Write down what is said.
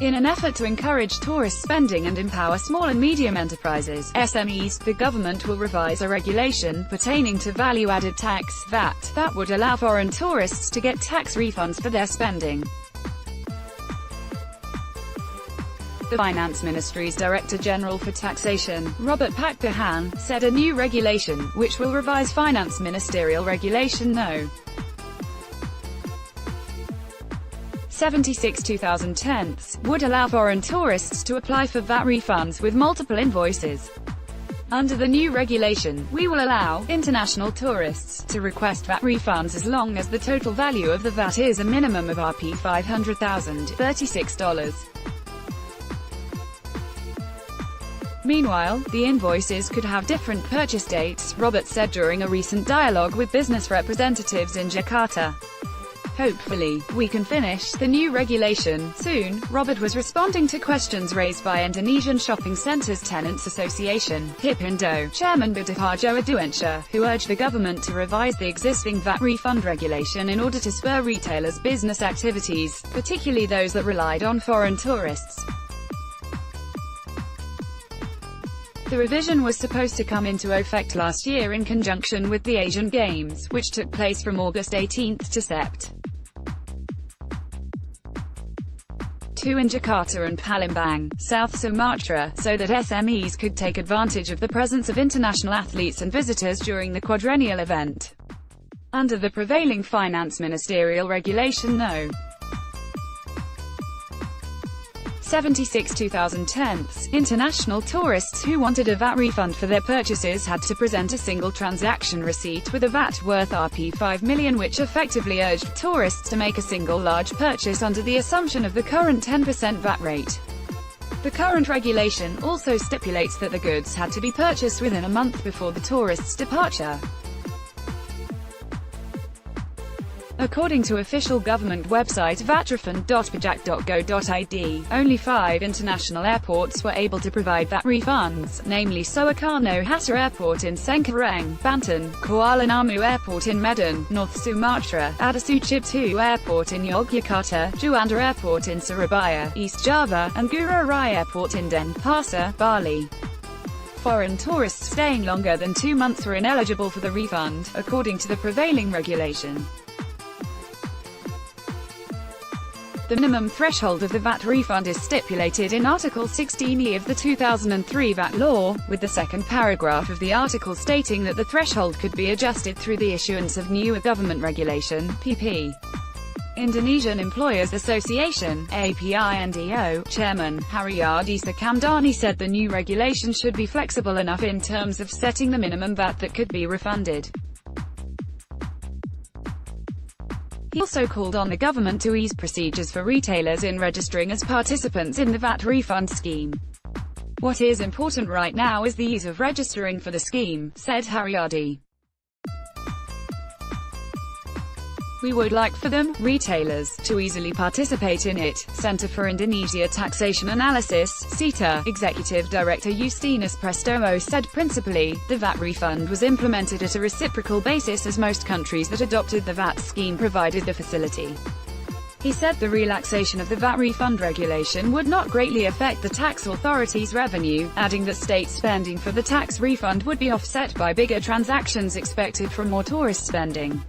In an effort to encourage tourist spending and empower small and medium enterprises, SMEs, the government will revise a regulation pertaining to value-added tax (VAT) that would allow foreign tourists to get tax refunds for their spending. The Finance Ministry's Director General for Taxation, Robert-Pakpahan, said a new regulation, which will revise Finance Ministerial Regulation No. 76/2010, would allow foreign tourists to apply for VAT refunds with multiple invoices. Under the new regulation, we will allow international tourists to request VAT refunds as long as the total value of the VAT is a minimum of Rp. 500,000, $36. Meanwhile, the invoices could have different purchase dates, Robert said during a recent dialogue with business representatives in Jakarta. Hopefully, we can finish the new regulation soon. Robert was responding to questions raised by Indonesian Shopping Centres Tenants Association, HIPindo, Chairman Budiharjo Aduensyah, who urged the government to revise the existing VAT refund regulation in order to spur retailers' business activities, particularly those that relied on foreign tourists. The revision was supposed to come into effect last year in conjunction with the Asian Games, which took place from August 18 to Sept. 2 in Jakarta and Palembang, South Sumatra, so that SMEs could take advantage of the presence of international athletes and visitors during the quadrennial event. Under the prevailing Finance Ministerial Regulation No. 76/2010, international tourists who wanted a VAT refund for their purchases had to present a single transaction receipt with a VAT worth Rp. 5 million, which effectively urged tourists to make a single large purchase under the assumption of the current 10% VAT rate. The current regulation also stipulates that the goods had to be purchased within a month before the tourist's departure. According to official government website VAT-refund-rule-revision.go.id, only 5 international airports were able to provide VAT refunds, namely Soekarno-Hatta Airport in Cengkareng, Banten, Kuala Namu Airport in Medan, North Sumatra, Adasucipto Airport in Yogyakarta, Juanda Airport in Surabaya, East Java, and Ngurah Rai Airport in Denpasar, Bali. Foreign tourists staying longer than 2 months were ineligible for the refund, according to the prevailing regulation. The minimum threshold of the VAT refund is stipulated in Article 16E of the 2003 VAT law, with the second paragraph of the article stating that the threshold could be adjusted through the issuance of new government regulation, pp. Indonesian Employers Association, APINDO, Chairman, Haryadi Sukamdani said the new regulation should be flexible enough in terms of setting the minimum VAT that could be refunded. He also called on the government to ease procedures for retailers in registering as participants in the VAT refund scheme. "What is important right now is the ease of registering for the scheme," said Haryadi. "We would like for them, retailers, to easily participate in it," Center for Indonesia Taxation Analysis, CITA, Executive Director Justinus Prastowo said. Principally, the VAT refund was implemented at a reciprocal basis as most countries that adopted the VAT scheme provided the facility. He said the relaxation of the VAT refund regulation would not greatly affect the tax authorities' revenue, adding that state spending for the tax refund would be offset by bigger transactions expected from more tourist spending.